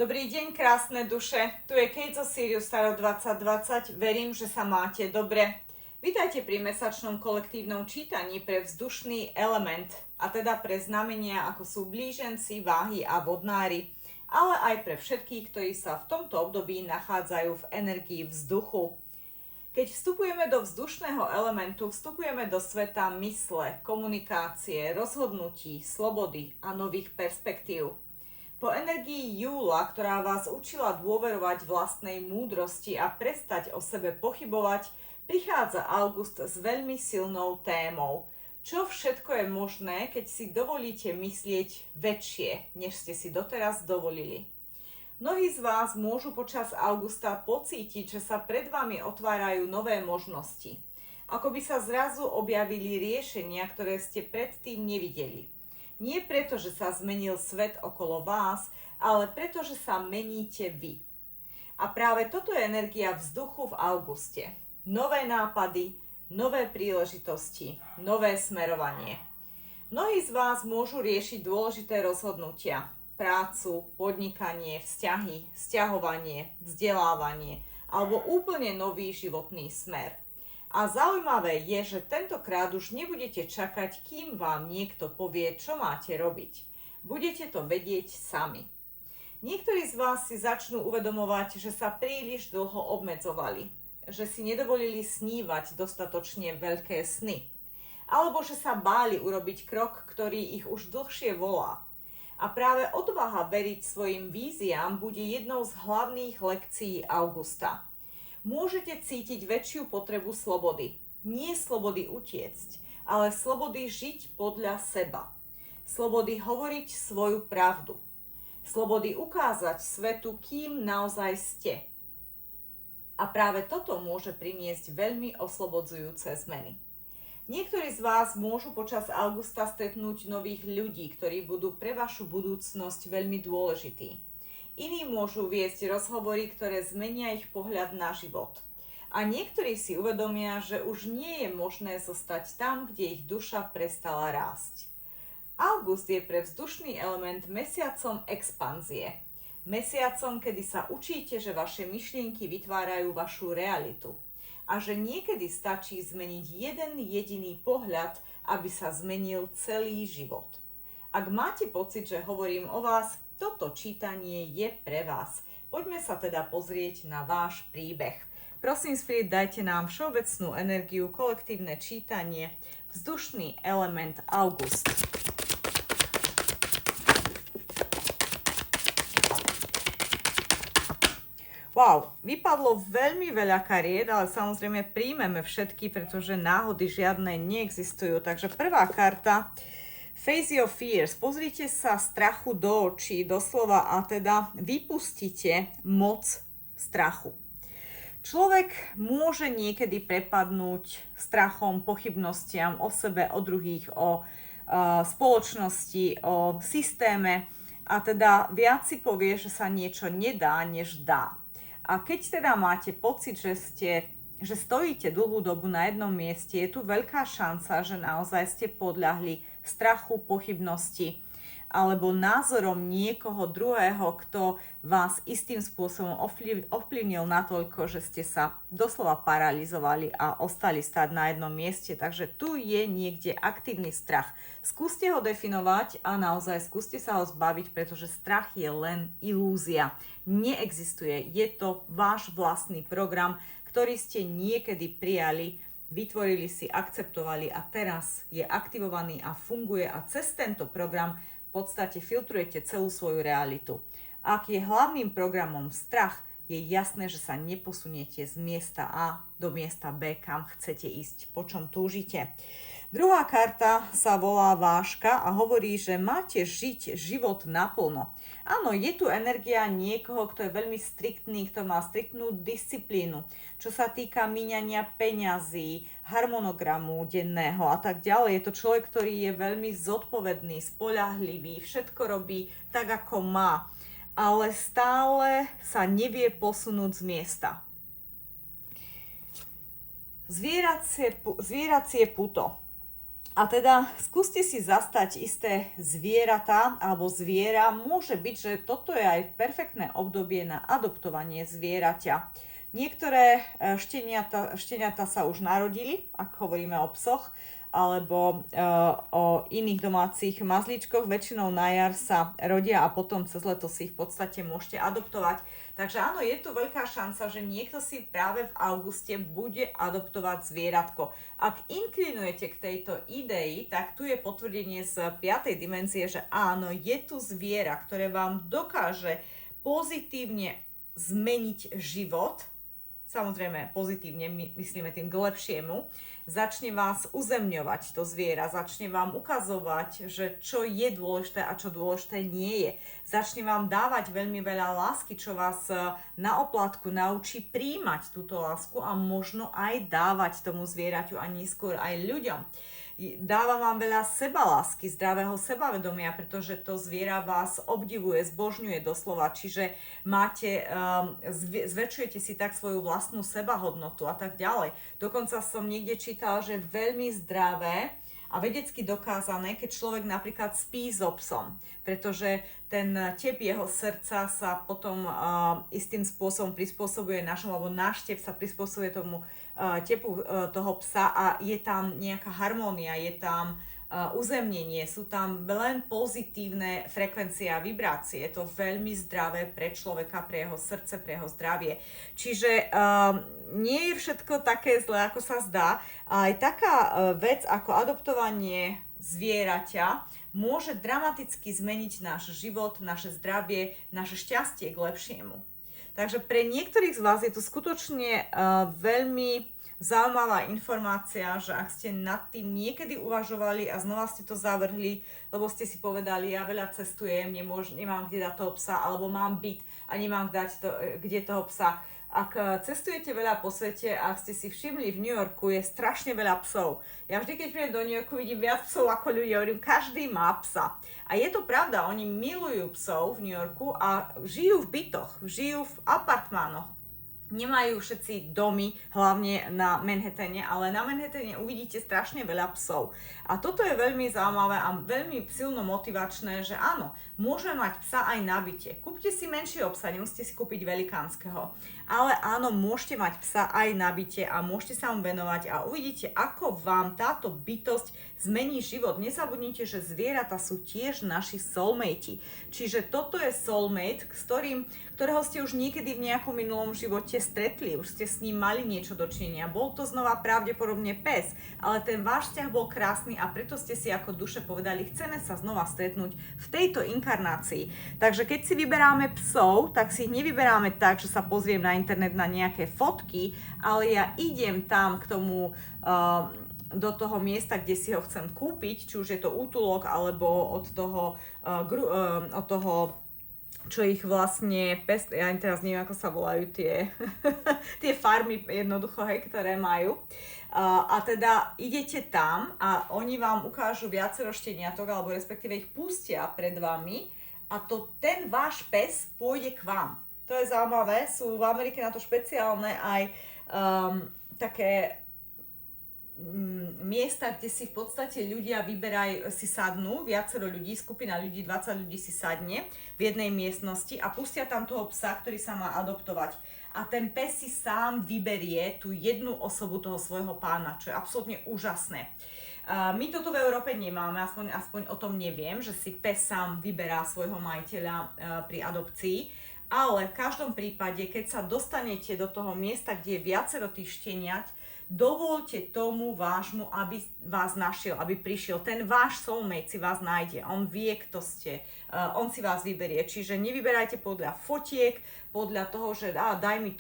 Dobrý deň, krásne duše. Tu je Kate zo Sirius Tarot 2020. Verím, že sa máte dobre. Vítajte pri mesačnom kolektívnom čítaní pre vzdušný element, a teda pre znamenia ako sú blíženci, váhy a vodnári, ale aj pre všetkých, ktorí sa v tomto období nachádzajú v energii vzduchu. Keď vstupujeme do vzdušného elementu, vstupujeme do sveta mysle, komunikácie, rozhodnutí, slobody a nových perspektív. Po energii júla, ktorá vás učila dôverovať vlastnej múdrosti a prestať o sebe pochybovať, prichádza august s veľmi silnou témou. Čo všetko je možné, keď si dovolíte myslieť väčšie, než ste si doteraz dovolili? Mnohí z vás môžu počas augusta pocítiť, že sa pred vami otvárajú nové možnosti. Ako by sa zrazu objavili riešenia, ktoré ste predtým nevideli. Nie preto, že sa zmenil svet okolo vás, ale preto, že sa meníte vy. A práve toto je energia vzduchu v auguste. Nové nápady, nové príležitosti, nové smerovanie. Mnohí z vás môžu riešiť dôležité rozhodnutia. Prácu, podnikanie, vzťahy, sťahovanie, vzdelávanie alebo úplne nový životný smer. A zaujímavé je, že tentokrát už nebudete čakať, kým vám niekto povie, čo máte robiť. Budete to vedieť sami. Niektorí z vás si začnú uvedomovať, že sa príliš dlho obmedzovali, že si nedovolili snívať dostatočne veľké sny, alebo že sa báli urobiť krok, ktorý ich už dlhšie volá. A práve odvaha veriť svojim víziám bude jednou z hlavných lekcií augusta. Môžete cítiť väčšiu potrebu slobody. Nie slobody utiecť, ale slobody žiť podľa seba. Slobody hovoriť svoju pravdu. Slobody ukázať svetu, kým naozaj ste. A práve toto môže priniesť veľmi oslobodzujúce zmeny. Niektorí z vás môžu počas augusta stretnúť nových ľudí, ktorí budú pre vašu budúcnosť veľmi dôležití. Iní môžu viesť rozhovory, ktoré zmenia ich pohľad na život. A niektorí si uvedomia, že už nie je možné zostať tam, kde ich duša prestala rásť. August je pre vzdušný element mesiacom expanzie. Mesiacom, kedy sa učíte, že vaše myšlienky vytvárajú vašu realitu. A že niekedy stačí zmeniť jeden jediný pohľad, aby sa zmenil celý život. Ak máte pocit, že hovorím o vás, toto čítanie je pre vás. Poďme sa teda pozrieť na váš príbeh. Prosím, Spirit, dajte nám všeobecnú energiu, kolektívne čítanie, vzdušný element august. Wow, vypadlo veľmi veľa kariet, ale samozrejme príjmeme všetky, pretože náhody žiadne neexistujú. Takže prvá karta, Face your fears. Pozrite sa strachu do očí, doslova, a teda vypustite moc strachu. Človek môže niekedy prepadnúť strachom, pochybnostiam o sebe, o druhých, o spoločnosti, o systéme, a teda viac si povie, že sa niečo nedá, než dá. A keď teda máte pocit, že stojíte dlhú dobu na jednom mieste, je tu veľká šanca, že naozaj ste podľahli strachu, pochybnosti alebo názorom niekoho druhého, kto vás istým spôsobom ovplyvnil natoľko, že ste sa doslova paralizovali a ostali stáť na jednom mieste. Takže tu je niekde aktívny strach. Skúste ho definovať a naozaj skúste sa ho zbaviť, pretože strach je len ilúzia. Neexistuje. Je to váš vlastný program, ktorý ste niekedy prijali, vytvorili si, akceptovali a teraz je aktivovaný a funguje, a cez tento program v podstate filtrujete celú svoju realitu. Ak je hlavným programom strach, je jasné, že sa neposuniete z miesta A do miesta B, kam chcete ísť, po čom túžite. Druhá karta sa volá váška a hovorí, že máte žiť život naplno. Áno, je tu energia niekoho, kto je veľmi striktný, kto má striktnú disciplínu, čo sa týka míňania peňazí, harmonogramu denného a tak ďalej. Je to človek, ktorý je veľmi zodpovedný, spoľahlivý, všetko robí tak, ako má, ale stále sa nevie posunúť z miesta. Zvieracie puto. A teda skúste si zastať isté zvieratá alebo zviera. Môže byť, že toto je aj perfektné obdobie na adoptovanie zvieraťa. Niektoré šteniatá sa už narodili, ak hovoríme o psoch, alebo o iných domácich mazlíčkoch. Väčšinou na jar sa rodia a potom cez leto si ich v podstate môžete adoptovať. Takže áno, je tu veľká šanca, že niekto si práve v auguste bude adoptovať zvieratko. Ak inklinujete k tejto idei, tak tu je potvrdenie z 5. dimenzie, že áno, je tu zviera, ktoré vám dokáže pozitívne zmeniť život. Samozrejme, pozitívne myslíme tým k lepšiemu. Začne vás uzemňovať to zviera, začne vám ukazovať, že čo je dôležité a čo dôležité nie je. Začne vám dávať veľmi veľa lásky, čo vás na oplatku naučí príjmať túto lásku a možno aj dávať tomu zvieraťu a neskôr aj ľuďom. Dáva vám veľa sebalásky, zdravého sebavedomia, pretože to zviera vás obdivuje, zbožňuje doslova, čiže zväčšujete si tak svoju vlastnú sebahodnotu a tak ďalej. Dokonca som niekde čítala, že veľmi zdravé a vedecky dokázané, keď človek napríklad spí so psom, pretože ten tep jeho srdca sa potom istým spôsobom prispôsobuje našemu, alebo náš tep sa prispôsobuje tomu tepu toho psa a je tam nejaká harmónia, je tam uzemnenie, sú tam len pozitívne frekvencie a vibrácie. Je to veľmi zdravé pre človeka, pre jeho srdce, pre jeho zdravie. Čiže nie je všetko také zlé, ako sa zdá. Aj taká vec ako adoptovanie zvieraťa môže dramaticky zmeniť náš život, naše zdravie, naše šťastie k lepšiemu. Takže pre niektorých z vás je to skutočne veľmi zaujímavá informácia, že ak ste nad tým niekedy uvažovali a znova ste to zavrhli, lebo ste si povedali, ja veľa cestujem, nemám kde dať toho psa, alebo mám byt a nemám kde toho psa. Ak cestujete veľa po svete a ak ste si všimli, v New Yorku je strašne veľa psov. Ja vždy, keď prídem do New Yorku, vidím viac psov ako ľudia, hovorím, každý má psa. A je to pravda, oni milujú psov v New Yorku a žijú v bytoch, žijú v apartmánoch. Nemajú všetci domy, hlavne na Manhattane, ale na Manhattane uvidíte strašne veľa psov. A toto je veľmi zaujímavé a veľmi silno motivačné, že áno, môžeme mať psa aj na byte. Kúpte si menšieho psa, nemusíte si kúpiť velikánskeho. Ale áno, môžete mať psa aj na byte a môžete sa mu venovať a uvidíte, ako vám táto bytosť zmení život. Nezabudnite, že zvieratá sú tiež naši soulmate. Čiže toto je soulmate, ktorého ste už niekedy v nejakom minulom živote stretli, už ste s ním mali niečo dočinenia. Bol to znova pravdepodobne pes, ale ten váš vzťah bol krásny a preto ste si ako duše povedali, chceme sa znova stretnúť v tejto inkarnácii. Takže keď si vyberáme psov, tak si ich nevyberáme tak, že sa pozriem na internet na nejaké fotky, ale ja idem tam k tomu do toho miesta, kde si ho chcem kúpiť, či už je to útulok, alebo od toho čo ich vlastne ja teraz neviem, ako sa volajú tie farmy jednoducho, ktoré majú. A teda idete tam a oni vám ukážu viacero šteniatok, alebo respektíve ich pustia pred vami a ten váš pes pôjde k vám. To je zaujímavé, sú v Amerike na to špeciálne aj také miesta, kde si v podstate ľudia si sadnú, viacero ľudí, skupina ľudí, 20 ľudí si sadne v jednej miestnosti a pustia tam toho psa, ktorý sa má adoptovať. A ten pes si sám vyberie tú jednu osobu toho svojho pána, čo je absolútne úžasné. My toto v Európe nemáme, aspoň o tom neviem, že si pes sám vyberá svojho majiteľa pri adopcii, ale v každom prípade, keď sa dostanete do toho miesta, kde je viacero tých šteniat, dovolte tomu vášmu, aby vás našiel, aby prišiel. Ten váš soulmate si vás nájde, on vie, kto ste, on si vás vyberie. Čiže nevyberajte podľa fotiek, podľa toho, že daj mi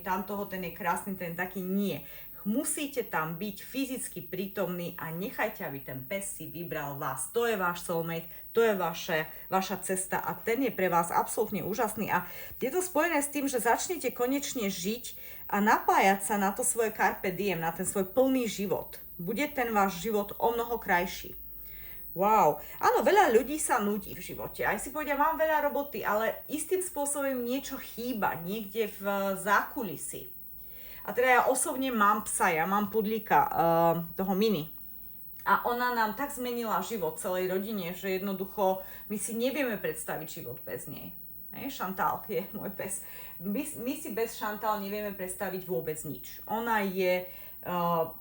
tamtoho, ten je krásny, ten taký, nie. Musíte tam byť fyzicky prítomný a nechajte, aby ten pes si vybral vás. To je váš soulmate, to je vaša cesta a ten je pre vás absolútne úžasný. A je to spojené s tým, že začnete konečne žiť a napájať sa na to svoje carpe diem, na ten svoj plný život. Bude ten váš život o mnoho krajší. Wow. Áno, veľa ľudí sa nudí v živote. Aj si povedia, mám veľa roboty, ale istým spôsobom niečo chýba, niekde v zákulisí. A teda ja osobne mám psa, ja mám pudlíka, toho Mini. A ona nám tak zmenila život celej rodine, že jednoducho my si nevieme predstaviť život bez nej. Chantal je môj pes. My si bez Chantal nevieme predstaviť vôbec nič. Ona je,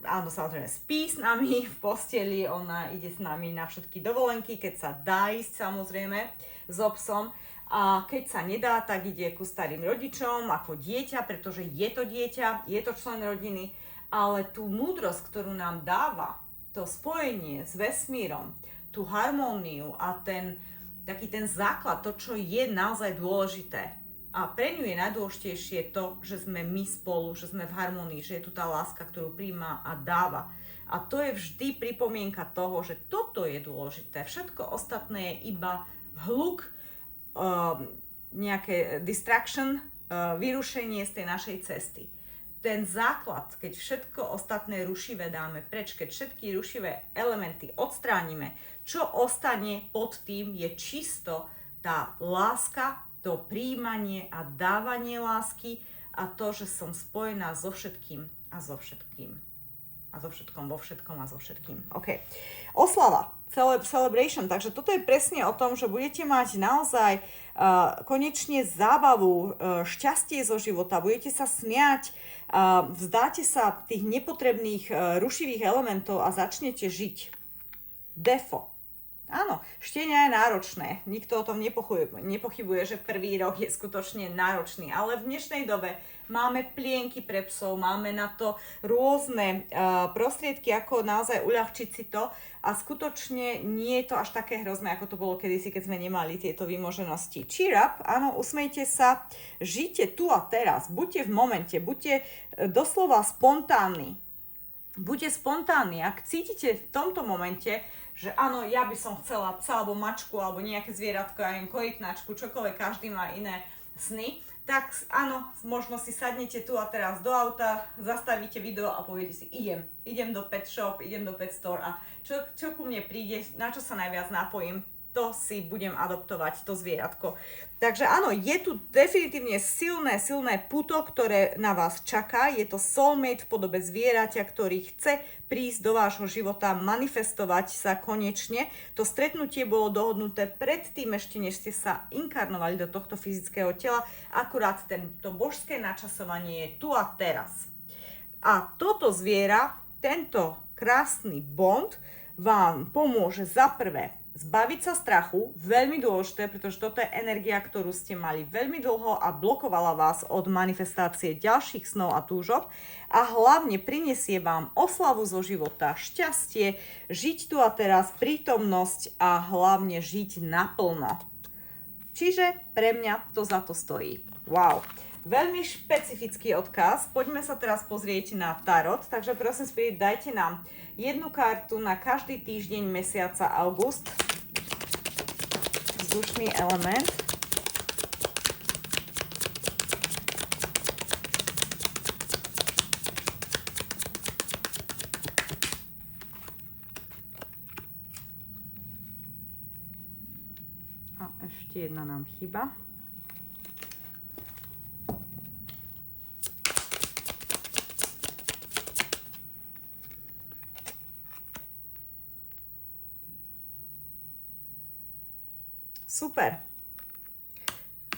áno, samozrejme spí s nami v posteli, ona ide s nami na všetky dovolenky, keď sa dá ísť samozrejme so psom. A keď sa nedá, tak ide ku starým rodičom ako dieťa, pretože je to dieťa, je to člen rodiny, ale tú múdrosť, ktorú nám dáva, to spojenie s vesmírom, tú harmóniu a taký ten základ, to, čo je naozaj dôležité. A pre ňu je najdôležitejšie to, že sme my spolu, že sme v harmónii, že je tu tá láska, ktorú príjma a dáva. A to je vždy pripomienka toho, že toto je dôležité. Všetko ostatné je iba hluk, nejaké distraction, vyrušenie z tej našej cesty. Ten základ, keď všetko ostatné rušivé dáme preč, keď všetky rušivé elementy odstránime, čo ostane pod tým je čisto tá láska, to príjmanie a dávanie lásky a to, že som spojená so všetkým a so všetkým. A so všetkom, vo všetkom a so všetkým. OK. Oslava. Celebration. Takže toto je presne o tom, že budete mať naozaj konečne zábavu, šťastie zo života, budete sa smiať, vzdáte sa tých nepotrebných rušivých elementov a začnete žiť. Defo. Áno, štenia je náročné. Nikto o tom nepochybuje, že prvý rok je skutočne náročný. Ale v dnešnej dobe máme plienky pre psov, máme na to rôzne prostriedky, ako naozaj uľahčiť si to. A skutočne nie je to až také hrozné, ako to bolo kedysi, keď sme nemali tieto vymoženosti. Cheer up, áno, usmejte sa, žite tu a teraz, buďte v momente, buďte doslova spontánni. Buďte spontánni, ak cítite v tomto momente, že áno, ja by som chcela psa alebo mačku alebo nejaké zvieratko, ja neviem, korytnačku, čokoľvek, každý má iné sny, tak áno, možno si sadnete tu a teraz do auta, zastavíte video a poviete si, idem do pet shop, idem do pet store a čo ku mne príde, na čo sa najviac napojím, to si budem adoptovať, to zvieratko. Takže áno, je tu definitívne silné puto, ktoré na vás čaká. Je to soulmate v podobe zvieraťa, ktorý chce prísť do vášho života, manifestovať sa konečne. To stretnutie bolo dohodnuté predtým, ešte než ste sa inkarnovali do tohto fyzického tela. Akurát to božské načasovanie je tu a teraz. A toto zviera, tento krásny bond vám pomôže za prvé zbaviť sa strachu, veľmi dôležité, pretože toto je energia, ktorú ste mali veľmi dlho a blokovala vás od manifestácie ďalších snov a túžob a hlavne prinesie vám oslavu zo života, šťastie, žiť tu a teraz, prítomnosť a hlavne žiť naplno. Čiže pre mňa to za to stojí. Wow. Veľmi špecifický odkaz. Poďme sa teraz pozrieť na tarot. Takže prosím, Spirit, dajte nám jednu kartu na každý týždeň mesiaca august. Vzdušný element. A ešte jedna nám chýba. Super.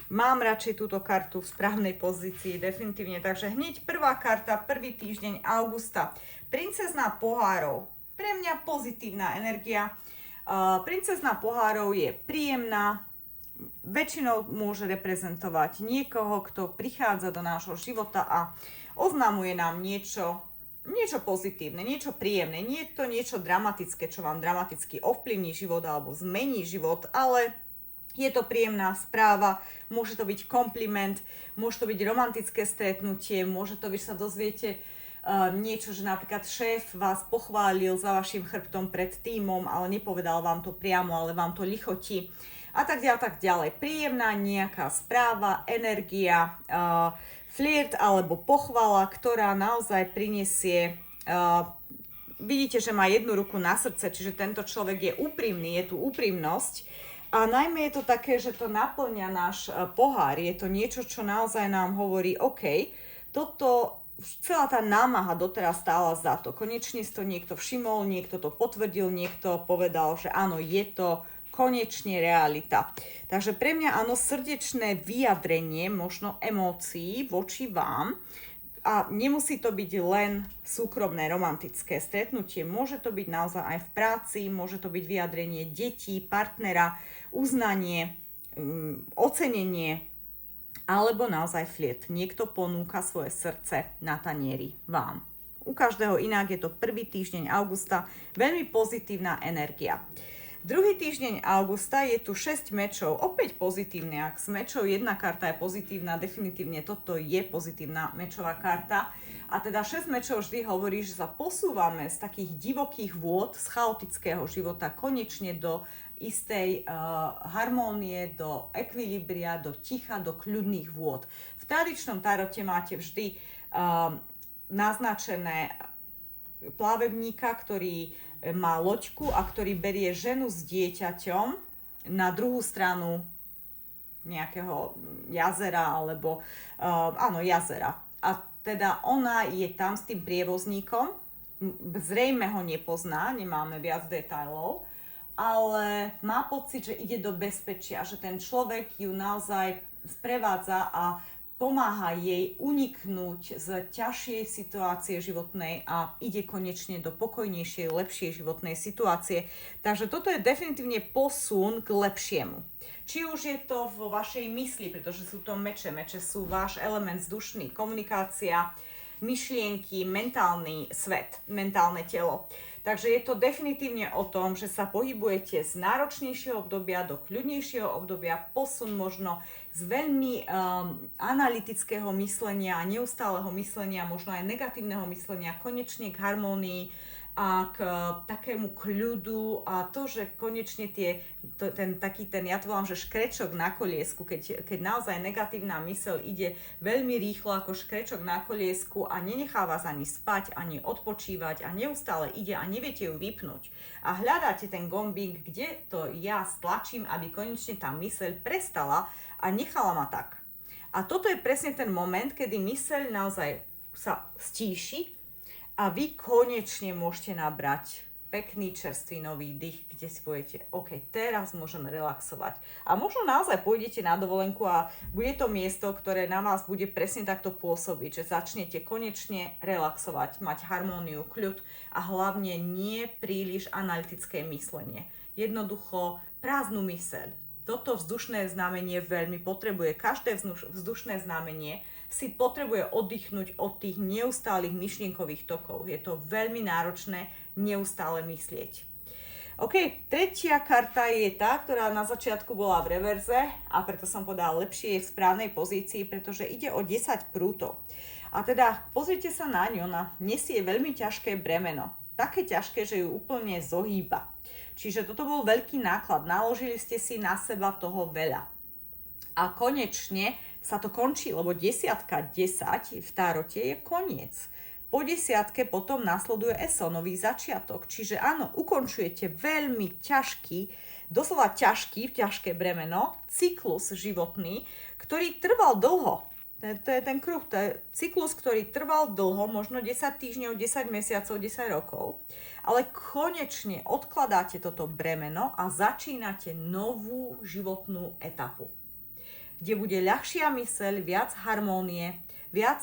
Mám radšej túto kartu v správnej pozícii, definitívne. Takže hneď prvá karta, prvý týždeň augusta. Princezná pohárov. Pre mňa pozitívna energia. Princezná pohárov je príjemná. Väčšinou môže reprezentovať niekoho, kto prichádza do nášho života a oznamuje nám niečo pozitívne, niečo príjemné. Nie je to niečo dramatické, čo vám dramaticky ovplyvní život alebo zmení život, ale je to príjemná správa, môže to byť kompliment, môže to byť romantické stretnutie, môže to byť, sa dozviete niečo, že napríklad šéf vás pochválil za vašim chrbtom pred tímom, ale nepovedal vám to priamo, ale vám to lichotí a tak ďalej. Príjemná nejaká správa, energia, flirt alebo pochvala, ktorá naozaj prinesie, vidíte, že má jednu ruku na srdce, čiže tento človek je úprimný, je tu úprimnosť. A najmä je to také, že to naplňa náš pohár. Je to niečo, čo naozaj nám hovorí, OK, toto celá tá námaha doteraz stála za to. Konečne si to niekto všimol, niekto to potvrdil, niekto povedal, že áno, je to konečne realita. Takže pre mňa áno, srdečné vyjadrenie možno emócií voči vám, a nemusí to byť len súkromné, romantické stretnutie. Môže to byť naozaj aj v práci, môže to byť vyjadrenie detí, partnera, uznanie, ocenenie, alebo naozaj flirt. Niekto ponúka svoje srdce na tanieri vám. U každého inak, je to prvý týždeň augusta, veľmi pozitívna energia. Druhý týždeň augusta je tu 6 mečov, opäť pozitívne. Ak z mečov jedna karta je pozitívna, definitívne toto je pozitívna mečová karta. A teda 6 mečov vždy hovorí, že sa posúvame z takých divokých vôd, z chaotického života konečne do istej harmónie, do ekvilibria, do ticha, do kľudných vôd. V tradičnom tarote máte vždy naznačené plavebníka, ktorý má loďku a ktorý berie ženu s dieťaťom na druhú stranu nejakého jazera alebo jazera. A teda ona je tam s tým prievozníkom, zrejme ho nepozná, nemáme viac detailov, ale má pocit, že ide do bezpečia, že ten človek ju naozaj sprevádza a pomáha jej uniknúť z ťažšej situácie životnej a ide konečne do pokojnejšej, lepšej životnej situácie. Takže toto je definitívne posun k lepšiemu. Či už je to vo vašej mysli, pretože sú to meče. Meče sú váš element vzdušný, komunikácia, myšlienky, mentálny svet, mentálne telo. Takže je to definitívne o tom, že sa pohybujete z náročnejšieho obdobia do kľudnejšieho obdobia, posun možno z veľmi analytického myslenia a neustáleho myslenia, možno aj negatívneho myslenia, konečne k harmónii a k takému kľudu a to, že konečne ja to volám, že škrečok na koliesku, keď naozaj negatívna myseľ ide veľmi rýchlo ako škrečok na koliesku a nenechá vás ani spať, ani odpočívať a neustále ide a neviete ju vypnúť. A hľadáte ten gombík, kde to ja stlačím, aby konečne tá myseľ prestala a nechala ma tak. A toto je presne ten moment, kedy myseľ naozaj sa stíši a vy konečne môžete nabrať pekný čerstvý nový dých, kde si poviete, OK, teraz môžem relaxovať. A možno naozaj pôjdete na dovolenku a bude to miesto, ktoré na vás bude presne takto pôsobiť, že začnete konečne relaxovať, mať harmóniu, kľud a hlavne nie príliš analytické myslenie. Jednoducho prázdnu myseľ. Toto vzdušné znamenie veľmi potrebuje. Každé vzdušné znamenie si potrebuje oddychnúť od tých neustálých myšlienkových tokov. Je to veľmi náročné neustále myslieť. OK, tretia karta je tá, ktorá na začiatku bola v reverze a preto som povedala, lepšie je v správnej pozícii, pretože ide o 10 prútov. A teda pozrite sa na ňu, ona nesie veľmi ťažké bremeno. Také ťažké, že ju úplne zohýba. Čiže toto bol veľký náklad, naložili ste si na seba toho veľa. A konečne sa to končí, lebo 10 v tárote je koniec. Po 10 potom nasleduje ESO, nový začiatok. Čiže áno, ukončujete veľmi ťažké ťažké bremeno, cyklus životný, ktorý trval dlho. To je ten kruh, to je cyklus, ktorý trval dlho, možno 10 týždňov, 10 mesiacov, 10 rokov, ale konečne odkladáte toto bremeno a začínate novú životnú etapu, kde bude ľahšia myseľ, viac harmónie, viac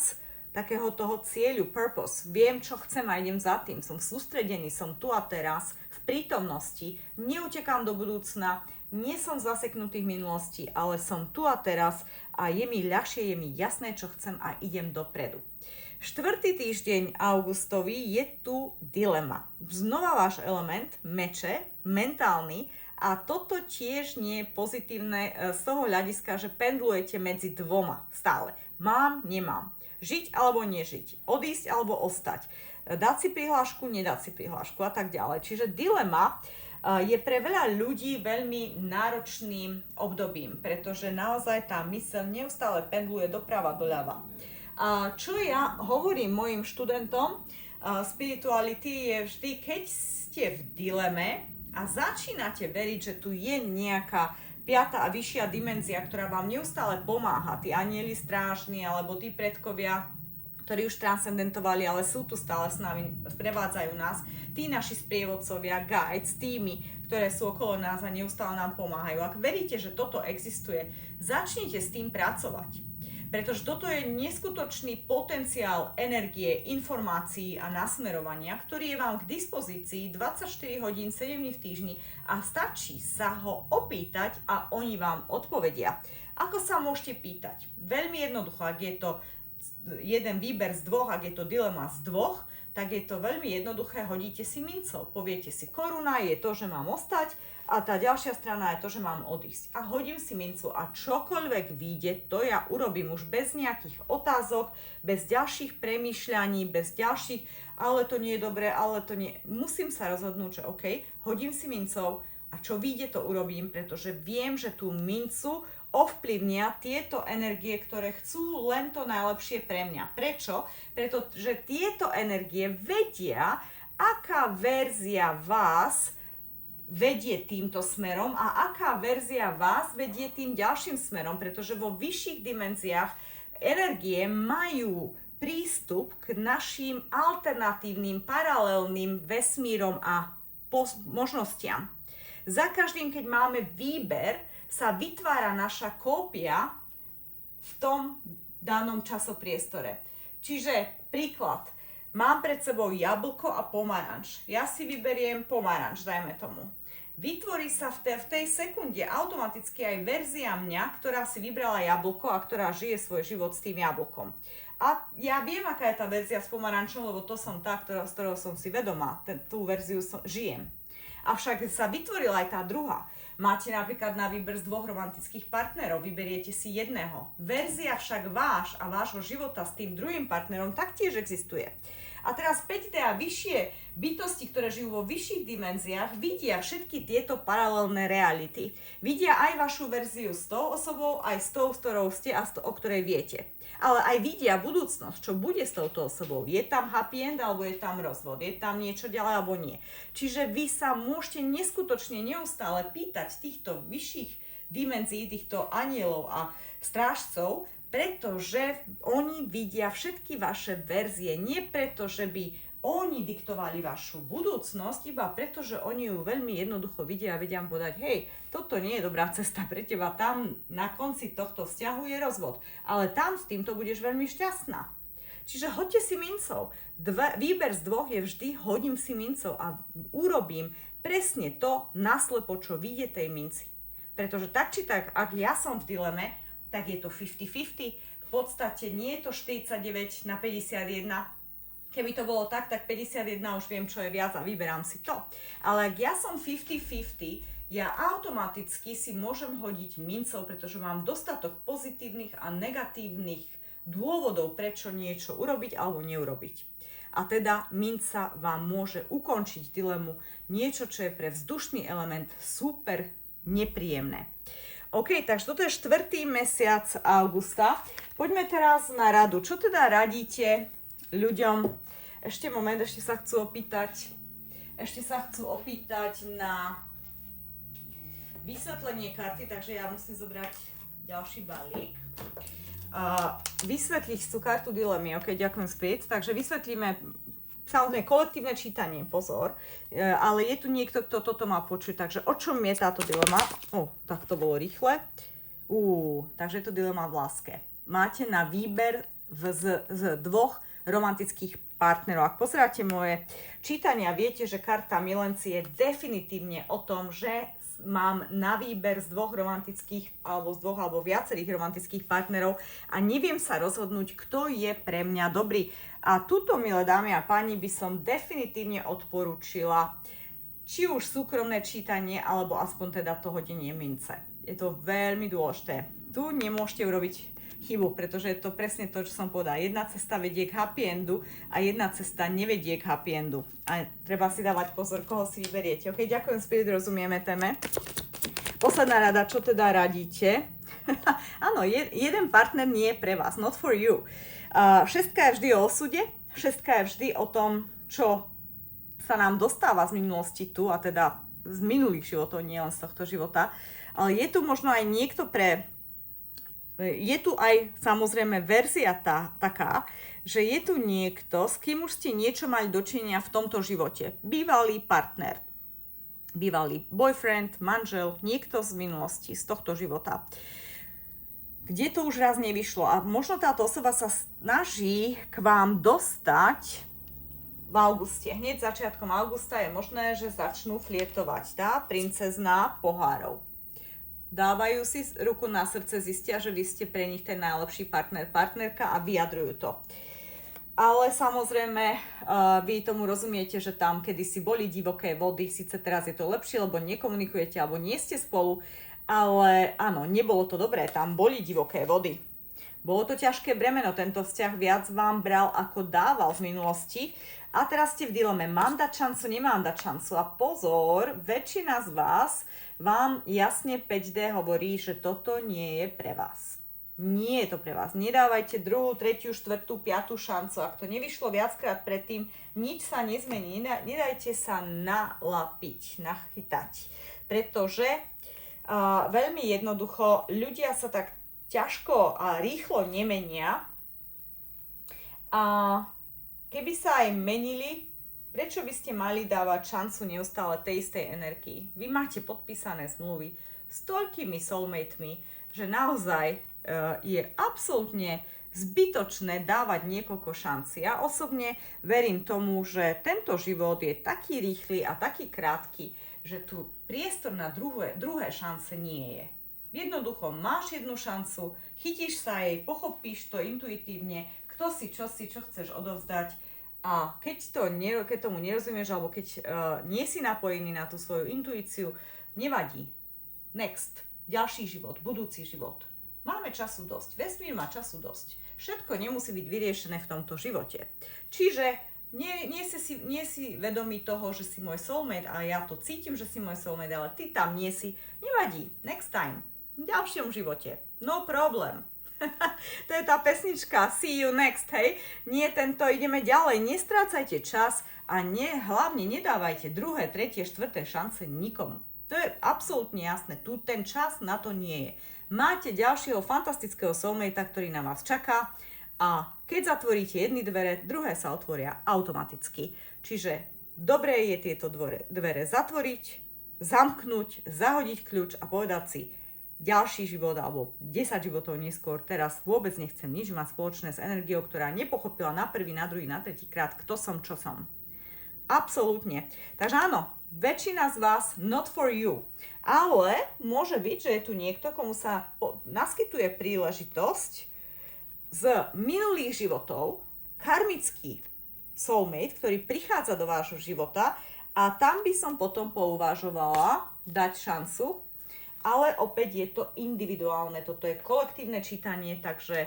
takého toho cieľu, purpose. Viem, čo chcem a idem za tým. Som sústredený, som tu a teraz, v prítomnosti, neutekám do budúcna, nie som zaseknutý v minulosti, ale som tu a teraz a je mi ľahšie, je mi jasné, čo chcem a idem dopredu. Štvrtý týždeň augustový je tu dilema. Znova váš element, meče, mentálny, a toto tiež nie je pozitívne z toho hľadiska, že pendlujete medzi dvoma stále. Mám, nemám. Žiť alebo nežiť. Odísť alebo ostať. Dať si prihlášku, nedať si prihlášku a tak ďalej. Čiže dilema je pre veľa ľudí veľmi náročným obdobím, pretože naozaj tá myseľ neustále pendluje doprava, doľava. A čo ja hovorím mojim študentom spirituality je vždy, keď ste v dileme a začínate veriť, že tu je nejaká piata a vyššia dimenzia, ktorá vám neustále pomáha, tí anjeli strážni alebo tí predkovia, ktorí už transcendentovali, ale sú tu stále s nami, sprevádzajú nás, tí naši sprievodcovia, guides, týmy, ktoré sú okolo nás a neustále nám pomáhajú. Ak veríte, že toto existuje, začnite s tým pracovať. Pretože toto je neskutočný potenciál energie, informácií a nasmerovania, ktorý je vám k dispozícii 24 hodín, 7 dní v týždni a stačí sa ho opýtať a oni vám odpovedia. Ako sa môžete pýtať? Veľmi jednoducho, ak je to jeden výber z dvoch, ak je to dilema z dvoch, tak je to veľmi jednoduché, hodíte si mincov. Poviete si, koruna je to, že mám ostať a tá ďalšia strana je to, že mám odísť. A hodím si mincu a čokoľvek vyjde, to ja urobím už bez nejakých otázok, bez ďalších premýšľaní, bez ďalších, ale to nie je dobré, ale to nie. Musím sa rozhodnúť, že OK, hodím si mincov a čo vyjde, to urobím, pretože viem, že tú mincu ovplyvnia tieto energie, ktoré chcú len to najlepšie pre mňa. Prečo? Pretože tieto energie vedia, aká verzia vás vedie týmto smerom a aká verzia vás vedie tým ďalším smerom, pretože vo vyšších dimenziách energie majú prístup k našim alternatívnym, paralelným vesmírom a možnostiam. Za každým, keď máme výber, sa vytvára naša kópia v tom danom časopriestore. Čiže príklad, mám pred sebou jablko a pomaranč. Ja si vyberiem pomaranč, dajme tomu. Vytvorí sa v tej sekunde automaticky aj verzia mňa, ktorá si vybrala jablko a ktorá žije svoj život s tým jablkom. A ja viem, aká je tá verzia s pomarančom, lebo to som tá, s ktorou som si vedomá. Tú verziu žijem. Avšak sa vytvorila aj tá druhá. Máte napríklad na výber z dvoch romantických partnerov, vyberiete si jedného. Verzia však váš a vášho života s tým druhým partnerom taktiež existuje. A teraz 5D a vyššie bytosti, ktoré žijú vo vyšších dimenziách, vidia všetky tieto paralelné reality. Vidia aj vašu verziu s tou osobou, aj s tou, s ktorou ste a o ktorej viete. Ale aj vidia budúcnosť, čo bude s touto osobou. Je tam happy end, alebo je tam rozvod, je tam niečo ďalej, alebo nie. Čiže vy sa môžete neskutočne neustále pýtať týchto vyšších dimenzií, týchto anielov a strážcov, pretože oni vidia všetky vaše verzie. Nie preto, že by oni diktovali vašu budúcnosť, iba preto, že oni ju veľmi jednoducho vidia a vedia vám povedať, hej, toto nie je dobrá cesta pre teba, tam na konci tohto vzťahu je rozvod, ale tam s týmto budeš veľmi šťastná. Čiže hoďte si mincov. Výber z dvoch je vždy hodím si mincov a urobím presne to naslepo, čo vidie tej minci. Pretože tak či tak, ak ja som v dileme, tak je to 50-50. V podstate nie je to 49 na 51. Keby to bolo tak 51 už viem, čo je viac a vyberám si to. Ale ak ja som 50-50, ja automaticky si môžem hodiť mincov, pretože mám dostatok pozitívnych a negatívnych dôvodov, prečo niečo urobiť alebo neurobiť. A teda minca vám môže ukončiť dilemu, niečo, čo je pre vzdušný element super nepríjemné. OK, takže toto je 4. mesiac augusta. Poďme teraz na radu. Čo teda radíte ľuďom? Ešte moment, ešte sa chcú opýtať na vysvetlenie karty, takže ja musím zobrať ďalší balík. Vysvetliť tú kartu dilemy, ok, ďakujem späť. Takže vysvetlíme, samozrejme, kolektívne čítanie, pozor, ale je tu niekto, kto toto má počuť, takže o čom je táto dilema? Tak to bolo rýchle. Takže je to dilema v láske. Máte na výber z dvoch romantických partnerov. Ak pozeráte moje čítania, viete, že karta milenci je definitívne o tom, že mám na výber z dvoch romantických alebo viacerých romantických partnerov a neviem sa rozhodnúť, kto je pre mňa dobrý. A túto, milé dámy a páni, by som definitívne odporúčila či už súkromné čítanie, alebo aspoň teda to hodenie mince. Je to veľmi dôležité. Tu nemôžete urobiť chybu, pretože je to presne to, čo som povedala. Jedna cesta vedie k happy endu a jedna cesta nevedie k happy endu. A treba si dávať pozor, koho si vyberiete. Ok, ďakujem, Spirit, rozumieme téme. Posledná rada, čo teda radíte? Áno, jeden partner nie je pre vás, not for you. Šestka je vždy o osude, šestka je vždy o tom, čo sa nám dostáva z minulosti tu, a teda z minulých životov, nie len z tohto života. Ale je tu možno aj niekto pre Je tu aj samozrejme verzia taká, že je tu niekto, s kým už ste niečo mali dočinenia v tomto živote. Bývalý partner, bývalý boyfriend, manžel, niekto z minulosti, z tohto života. Kde to už raz nevyšlo a možno táto osoba sa snaží k vám dostať v auguste. Hneď začiatkom augusta je možné, že začnú flirtovať, tá princezná pohárov. Dávajú si ruku na srdce, zistia, že vy ste pre nich ten najlepší partner, partnerka a vyjadrujú to. Ale samozrejme, vy tomu rozumiete, že tam kedysi boli divoké vody, síce teraz je to lepšie, lebo nekomunikujete alebo nie ste spolu, ale áno, nebolo to dobré, tam boli divoké vody. Bolo to ťažké bremeno, tento vzťah viac vám bral ako dával v minulosti a teraz ste v dileme, mám dať šancu, nemám dať šancu a pozor, väčšina z vás vám jasne 5D hovorí, že toto nie je pre vás. Nie je to pre vás. Nedávajte druhú, tretiu, štvrtú, piatú šancu. Ak to nevyšlo viackrát predtým, nič sa nezmení. Nedajte sa nalapiť, nachytať. Pretože veľmi jednoducho ľudia sa tak ťažko a rýchlo nemenia. A keby sa aj menili, prečo by ste mali dávať šancu neustále tej istej energii? Vy máte podpísané zmluvy s toľkými soulmate'mi, že naozaj je absolútne zbytočné dávať niekoľko šancí. Ja osobne verím tomu, že tento život je taký rýchly a taký krátky, že tu priestor na druhé šance nie je. Jednoducho máš jednu šancu, chytíš sa jej, pochopíš to intuitívne, kto si, čo chceš odovzdať a keď tomu nerozumieš alebo keď nie si napojený na tú svoju intuíciu, nevadí. Next. Ďalší život, budúci život. Máme času dosť, vesmír má času dosť. Všetko nemusí byť vyriešené v tomto živote. Čiže nie si vedomý toho, že si môj soulmate a ja to cítim, že si môj soulmate, ale ty tam nie si. Nevadí, next time, v ďalšom živote. No problem. To je tá pesnička See you next, hej? Nie tento, ideme ďalej, nestrácajte čas a hlavne nedávajte druhé, tretie, štvrté šance nikomu. To je absolútne jasné, tu ten čas na to nie je. Máte ďalšieho fantastického soulmatea, ktorý na vás čaká a keď zatvoríte jedny dvere, druhé sa otvoria automaticky. Čiže dobré je tieto dvere zatvoriť, zamknúť, zahodiť kľúč a povedať si ďalší život alebo 10 životov neskôr, teraz vôbec nechcem nič mať spoločné s energiou, ktorá nepochopila na prvý, na druhý, na tretí krát, kto som, čo som. Absolútne. Takže áno, väčšina z vás not for you. Ale môže byť, že je tu niekto, komu sa naskytuje príležitosť z minulých životov, karmický soulmate, ktorý prichádza do vášho života a tam by som potom pouvažovala dať šancu, ale opäť je to individuálne, toto je kolektívne čítanie, takže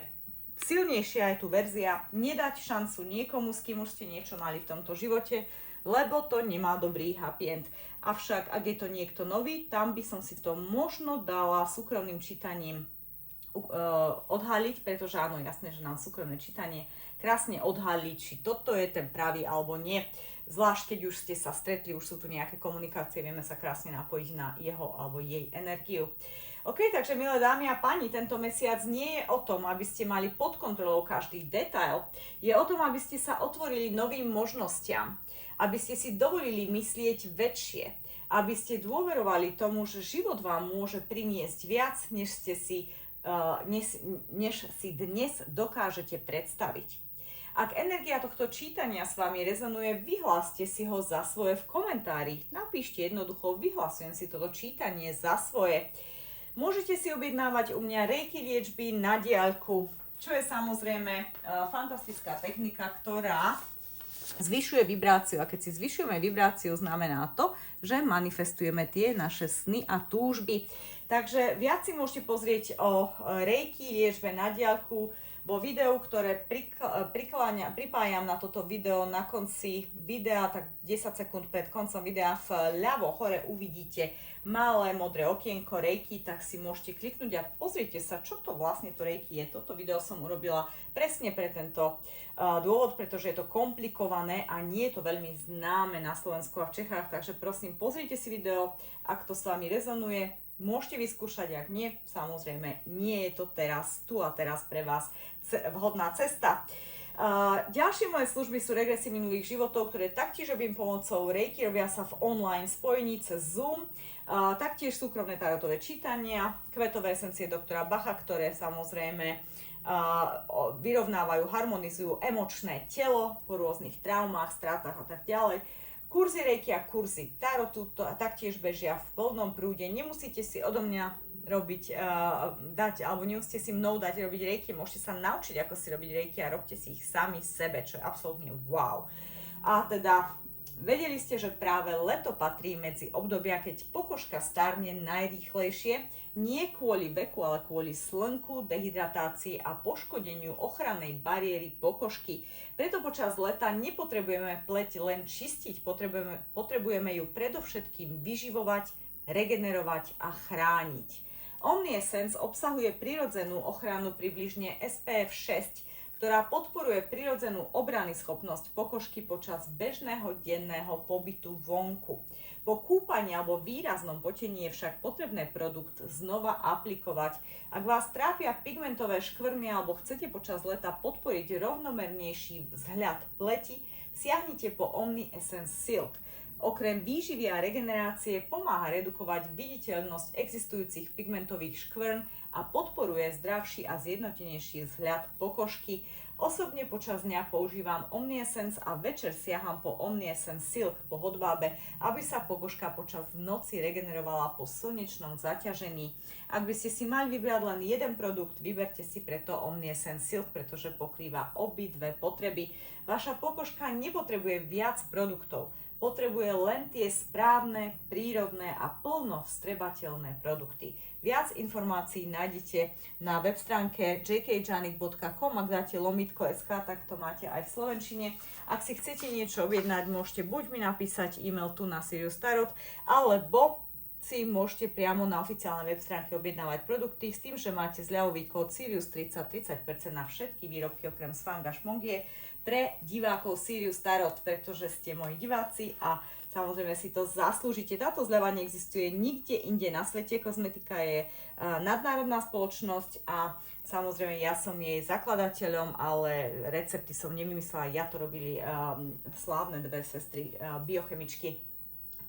silnejšia je tu verzia nedať šancu niekomu, s kým už ste niečo mali v tomto živote, lebo to nemá dobrý happy end. Avšak, ak je to niekto nový, tam by som si to možno dala súkromným čítaním odhaliť, pretože áno, jasné, že nám súkromné čítanie krásne odhalí, či toto je ten pravý alebo nie. Zvlášť, keď už ste sa stretli, už sú tu nejaké komunikácie, vieme sa krásne napojiť na jeho alebo jej energiu. OK, takže milé dámy a páni, tento mesiac nie je o tom, aby ste mali pod kontrolou každý detail. Je o tom, aby ste sa otvorili novým možnostiam, aby ste si dovolili myslieť väčšie, aby ste dôverovali tomu, že život vám môže priniesť viac, než si dnes dokážete predstaviť. Ak energia tohto čítania s vami rezonuje, vyhláste si ho za svoje v komentári. Napíšte jednoducho, vyhlasujem si toto čítanie za svoje. Môžete si objednávať u mňa reiki liečby na diaľku, čo je samozrejme fantastická technika, ktorá zvyšuje vibráciu. A keď si zvyšujeme vibráciu, znamená to, že manifestujeme tie naše sny a túžby. Takže viac si môžete pozrieť o reiki liečbe na diaľku vo videu, ktoré pripájam na toto video na konci videa, tak 10 sekúnd pred koncom videa vľavo hore uvidíte malé modré okienko reiki, tak si môžete kliknúť a pozrite sa, čo to vlastne to reiki je. Toto video som urobila presne pre tento dôvod, pretože je to komplikované a nie je to veľmi známe na Slovensku a v Čechách, takže prosím, pozrite si video, ak to s vami rezonuje. môžete vyskúšať, ak nie, samozrejme, nie je to teraz, tu a teraz pre vás vhodná cesta. Ďalšie moje služby sú regresy minulých životov, ktoré taktiež robím pomocou Reiki, robia sa v online spojení cez Zoom, taktiež súkromné tarotové čítania, kvetové esencie doktora Bacha, ktoré samozrejme vyrovnávajú, harmonizujú emočné telo po rôznych traumách, strátach a tak ďalej. Kurzy Reiki a kurzy tarotu taktiež bežia v plnom prúde. Nemusíte si odo mňa nemusíte si mnou dať robiť Reiki, môžete sa naučiť, ako si robiť Reiki a robte si ich sami sebe, čo je absolútne wow. A teda vedeli ste, že práve leto patrí medzi obdobia, keď pokožka starne najrýchlejšie, nie kvôli veku, ale kvôli slnku, dehydratácii a poškodeniu ochrannej bariéry pokožky. Preto počas leta nepotrebujeme pleť len čistiť, potrebujeme ju predovšetkým vyživovať, regenerovať a chrániť. OmniEssence obsahuje prirodzenú ochranu približne SPF 6, ktorá podporuje prirodzenú obranyschopnosť pokožky počas bežného denného pobytu vonku. Po kúpaní alebo výraznom potení je však potrebné produkt znova aplikovať. Ak vás trápia pigmentové škvrny alebo chcete počas leta podporiť rovnomernejší vzhľad pleti, siahnite po OmniEssence Silk. Okrem výživy a regenerácie pomáha redukovať viditeľnosť existujúcich pigmentových škvrn a podporuje zdravší a zjednotenejší vzhľad pokožky. Osobne počas dňa používam OmniEssence a večer siaham po OmniEssence Silk po hodvábe, aby sa pokožka počas noci regenerovala po slnečnom zaťažení. Ak by ste si mali vybrať len jeden produkt, vyberte si preto OmniEssence Silk, pretože pokrýva obidve potreby. Vaša pokožka nepotrebuje viac produktov. Potrebuje len tie správne, prírodné a plno vstrebateľné produkty. Viac informácií nájdete na web stránke jkjanik.com, ak dáte lomitko.sk, tak to máte aj v slovenčine. Ak si chcete niečo objednať, môžete buď mi napísať e-mail tu na Sirius Tarot, alebo si môžete priamo na oficiálnej web stránke objednávať produkty s tým, že máte zľavový kód Sirius 30% na všetky výrobky okrem Svang a Šmongie pre divákov Sirius Tarot, pretože ste moji diváci a samozrejme si to zaslúžite. Táto zľava neexistuje nikde inde na svete. Kozmetika je nadnárodná spoločnosť a samozrejme ja som jej zakladateľom, ale recepty som nevymyslela, ja to robili slávne dve sestry biochemičky.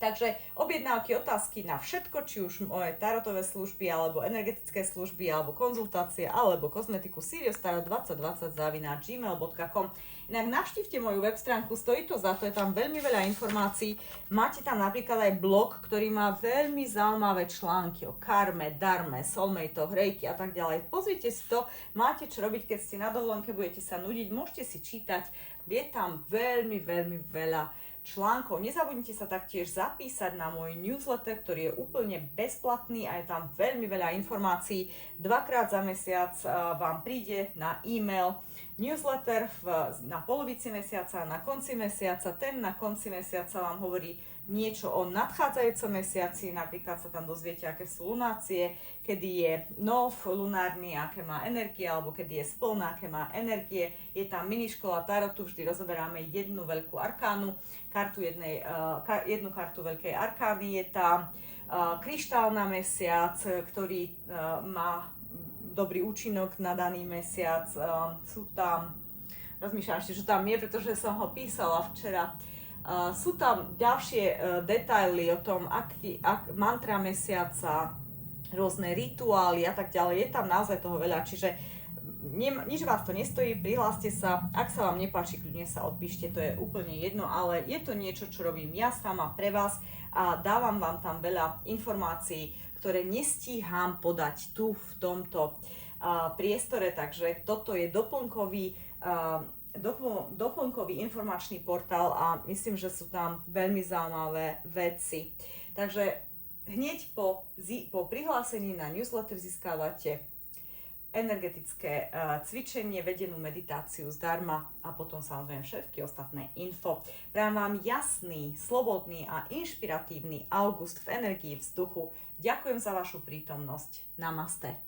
Takže objednávky, otázky na všetko, či už moje tarotové služby, alebo energetické služby, alebo konzultácie, alebo kozmetiku siriustarot2020@gmail.com. Inak navštívte moju web stránku, stojí to za to, je tam veľmi veľa informácií. Máte tam napríklad aj blog, ktorý má veľmi zaujímavé články o karme, darme, soulmateoch, reiki a tak ďalej. Pozrite si to, máte čo robiť, keď ste na dovolenke, budete sa nudiť, môžete si čítať, je tam veľmi veľa článkov. Nezabudnite sa taktiež zapísať na môj newsletter, ktorý je úplne bezplatný a je tam veľmi veľa informácií. Dvakrát za mesiac vám príde na e-mail newsletter na polovici mesiaca, na konci mesiaca. Ten na konci mesiaca vám hovorí niečo o nadchádzajúcom mesiaci, napríklad sa tam dozviete, aké sú lunácie, kedy je nov lunárny, aké má energie, alebo kedy je splná, aké má energie. Je tam miniškola tarotu, vždy rozoberáme jednu veľkú arkánu, jednu kartu veľkej arkány, je tam kryštál na mesiac, ktorý má dobrý účinok na daný mesiac, sú tam, rozmýšľam ešte, čo tam je, pretože som ho písala včera. Sú tam ďalšie detaily o tom, mantra mesiaca, rôzne rituály a tak ďalej. Je tam naozaj toho veľa, čiže nič vás to nestojí, prihláste sa. Ak sa vám nepáči, kľudne sa odpíšte, to je úplne jedno, ale je to niečo, čo robím ja sama pre vás a dávam vám tam veľa informácií, ktoré nestíham podať tu v tomto priestore, takže toto je doplnkový informačný portál a myslím, že sú tam veľmi zaujímavé veci. Takže hneď po prihlásení na newsletter získavate energetické cvičenie, vedenú meditáciu zdarma a potom samozrejme všetky ostatné info. Prajem vám jasný, slobodný a inšpiratívny august v energii vzduchu. Ďakujem za vašu prítomnosť. Namaste.